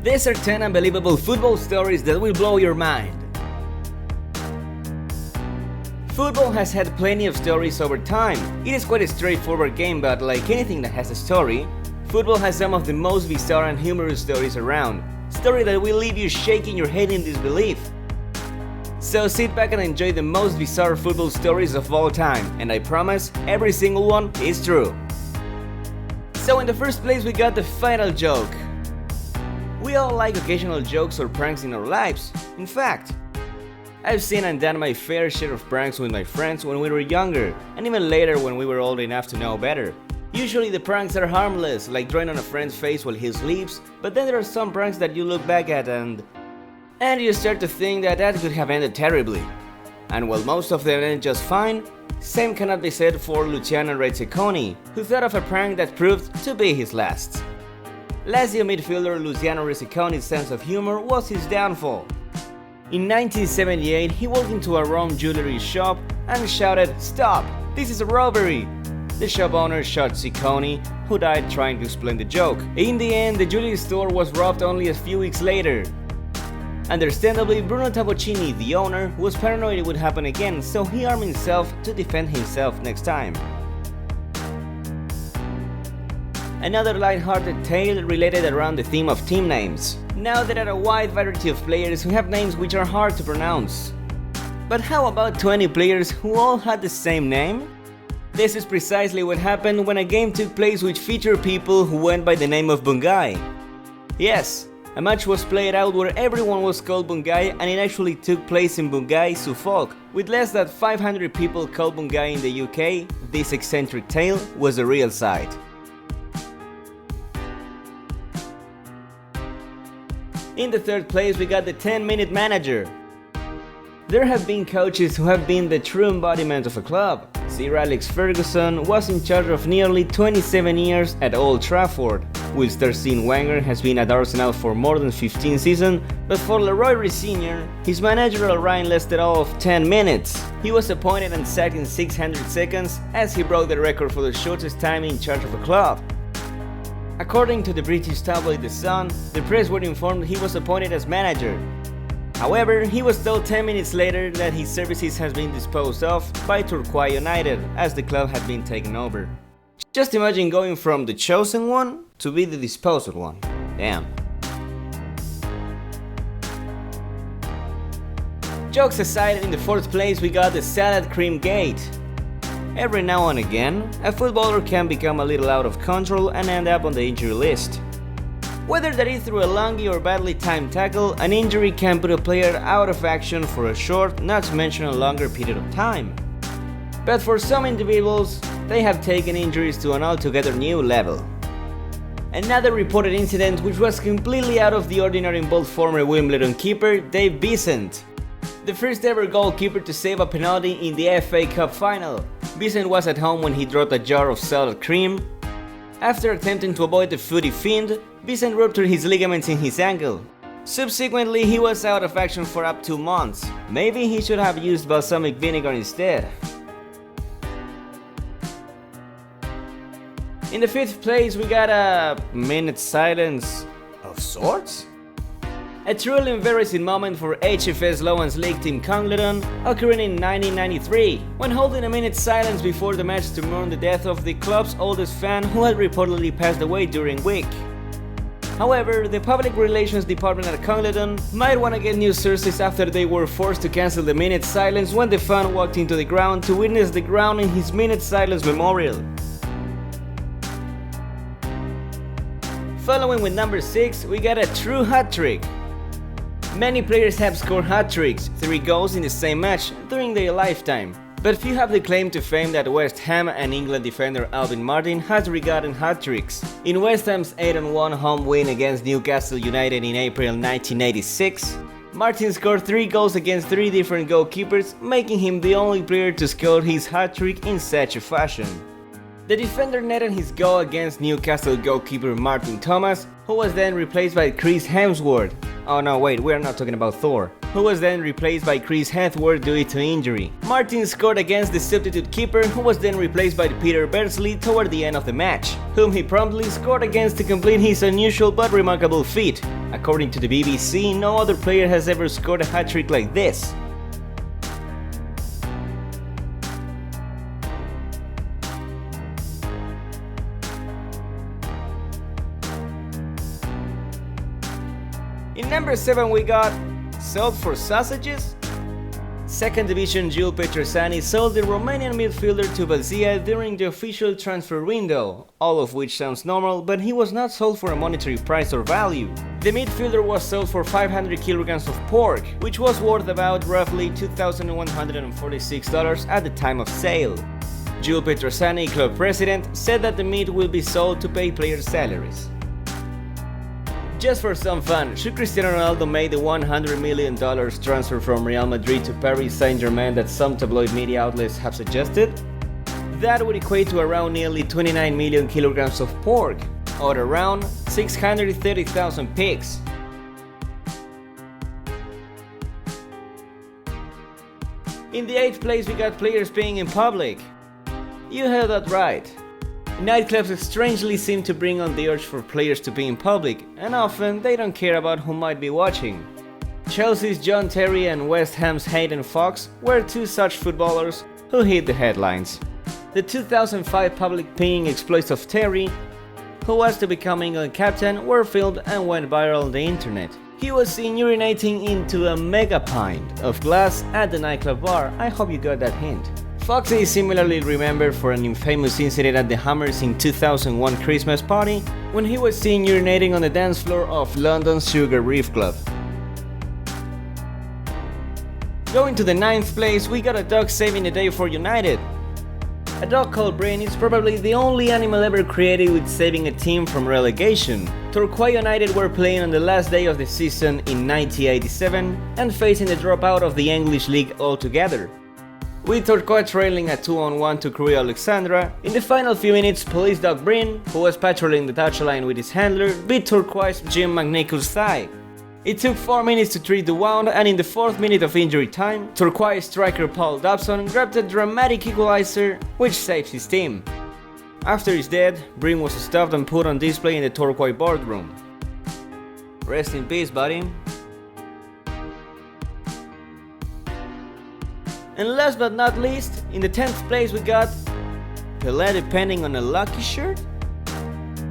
These are 10 unbelievable football stories that will blow your mind. Football has had plenty of stories over time. It is quite a straightforward game, but like anything that has a story, football has some of the most bizarre and humorous stories around. Story that will leave you shaking your head in disbelief. So sit back and enjoy the most bizarre football stories of all time, and I promise every single one is true. So in the first place we got the final joke. We all like occasional jokes or pranks in our lives. In fact, I've seen and done my fair share of pranks with my friends when we were younger, and even later when we were old enough to know better. Usually the pranks are harmless, like drawing on a friend's face while he sleeps, but then there are some pranks that you look back at and you start to think that could have ended terribly. And while most of them end just fine, same cannot be said for Luciano Rizziconi, who thought of a prank that proved to be his last. Lazio midfielder Luciano Rizziconi's sense of humor was his downfall. In 1978, he walked into a Rome jewelry shop and shouted, "Stop! This is a robbery!" The shop owner shot Ciccone, who died trying to explain the joke. In the end, the jewelry store was robbed only a few weeks later. Understandably, Bruno Tabocchini, the owner, was paranoid it would happen again, so he armed himself to defend himself next time. Another light-hearted tale related around the theme of team names. Now there are a wide variety of players who have names which are hard to pronounce. But how about 20 players who all had the same name? This is precisely what happened when a game took place which featured people who went by the name of Bungai. Yes, a match was played out where everyone was called Bungai, and it actually took place in Bungai, Suffolk. With less than 500 people called Bungai in the UK, this eccentric tale was a real sight. In the third place we got the 10-minute manager. There have been coaches who have been the true embodiment of a club. Sir Alex Ferguson was in charge of nearly 27 years at Old Trafford, whilst Arsene Wenger has been at Arsenal for more than 15 seasons, but for Leroy Rees Sr., his managerial reign lasted all of 10 minutes. He was appointed and sacked in 600 seconds, as he broke the record for the shortest time in charge of a club. According to the British tabloid The Sun, the press were informed he was appointed as manager. However, he was told 10 minutes later that his services has been disposed of by Torquay United, as the club had been taken over. Just imagine going from the chosen one to be the disposed one. Damn. Jokes aside, in the fourth place we got the salad cream gate. Every now and again, a footballer can become a little out of control and end up on the injury list. Whether that is through a lungy or badly timed tackle, an injury can put a player out of action for a short, not to mention a longer period of time. But for some individuals, they have taken injuries to an altogether new level. Another reported incident which was completely out of the ordinary involved former Wimbledon keeper Dave Beasant, the first ever goalkeeper to save a penalty in the FA Cup final. Beasant was at home when he dropped a jar of salad cream. After attempting to avoid the footy fiend, Beasant ruptured his ligaments in his ankle. Subsequently, he was out of action for up to 2 months. Maybe he should have used balsamic vinegar instead. In the fifth place we got a minute silence of sorts? A truly embarrassing moment for HFS Lowlands League team Congleton, occurring in 1993, when holding a minute's silence before the match to mourn the death of the club's oldest fan who had reportedly passed away during week. However, the public relations department at Congleton might want to get new sources after they were forced to cancel the minute's silence when the fan walked into the ground to witness the ground in his minute silence memorial. Following with number 6, we got a true hat-trick. Many players have scored hat-tricks, 3 goals in the same match, during their lifetime. But few have the claim to fame that West Ham and England defender Alvin Martin has regarded hat-tricks. In West Ham's 8-1 home win against Newcastle United in April 1986, Martin scored 3 goals against 3 different goalkeepers, making him the only player to score his hat-trick in such a fashion. The defender netted his goal against Newcastle goalkeeper Martin Thomas, who was then replaced by Chris Hemsworth. Oh no, wait, we're not talking about Thor. Who was then replaced by Chris Hemsworth due to injury. Martin scored against the substitute keeper, who was then replaced by Peter Beardsley toward the end of the match, whom he promptly scored against to complete his unusual but remarkable feat. According to the BBC, no other player has ever scored a hat-trick like this. In number 7 we got sold for sausages. Second division Jules Petrosani sold the Romanian midfielder to Vazia during the official transfer window, all of which sounds normal, but he was not sold for a monetary price or value. The midfielder was sold for 500 kilograms of pork, which was worth about roughly $2,146 at the time of sale. Jules Petrosani, club president, said that the meat will be sold to pay players' salaries. Just for some fun, should Cristiano Ronaldo make the $100 million transfer from Real Madrid to Paris Saint-Germain that some tabloid media outlets have suggested? That would equate to around nearly 29 million kilograms of pork, or around 630,000 pigs. In the 8th place we got players paying in public. You heard that right. Nightclubs strangely seem to bring on the urge for players to pee in public, and often they don't care about who might be watching. Chelsea's John Terry and West Ham's Hayden Fox were two such footballers who hit the headlines. The 2005 public peeing exploits of Terry, who was to become England captain, were filmed and went viral on the internet. He was seen urinating into a mega pint of glass at the nightclub bar. I hope you got that hint. Fox is similarly remembered for an infamous incident at the Hammers in 2001 Christmas party, when he was seen urinating on the dance floor of London's Sugar Reef Club. Going to the 9th place, we got a dog saving the day for United. A dog called Brain is probably the only animal ever created with saving a team from relegation. Torquay United were playing on the last day of the season in 1987 and facing the dropout of the English League altogether. With Torquay trailing at 2-1 to Crewe Alexandra, in the final few minutes, police dog Bryn, who was patrolling the touchline with his handler, beat Torquay's Jim McNichol's thigh. It took 4 minutes to treat the wound, and in the 4th minute of injury time, Torquay striker Paul Dobson grabbed a dramatic equalizer, which saved his team. After his death, Bryn was stuffed and put on display in the Torquay boardroom. Rest in peace, buddy. And last but not least, in the 10th place we got Pelé depending on a lucky shirt?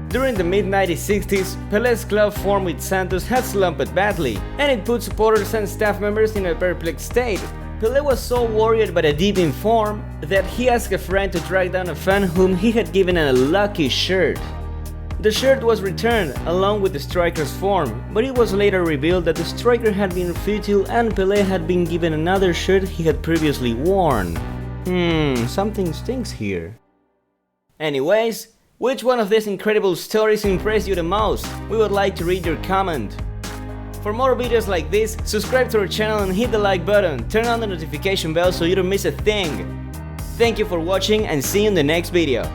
During the mid-1960s, Pelé's club formed with Santos had slumped badly, and it put supporters and staff members in a perplexed state. Pelé was so worried about a dip in form that he asked a friend to track down a fan whom he had given a lucky shirt. The shirt was returned along with the striker's form, but it was later revealed that the striker had been futile and Pelé had been given another shirt he had previously worn. Something stinks here. Anyways, which one of these incredible stories impressed you the most? We would like to read your comment. For more videos like this, subscribe to our channel and hit the like button, turn on the notification bell so you don't miss a thing. Thank you for watching and see you in the next video.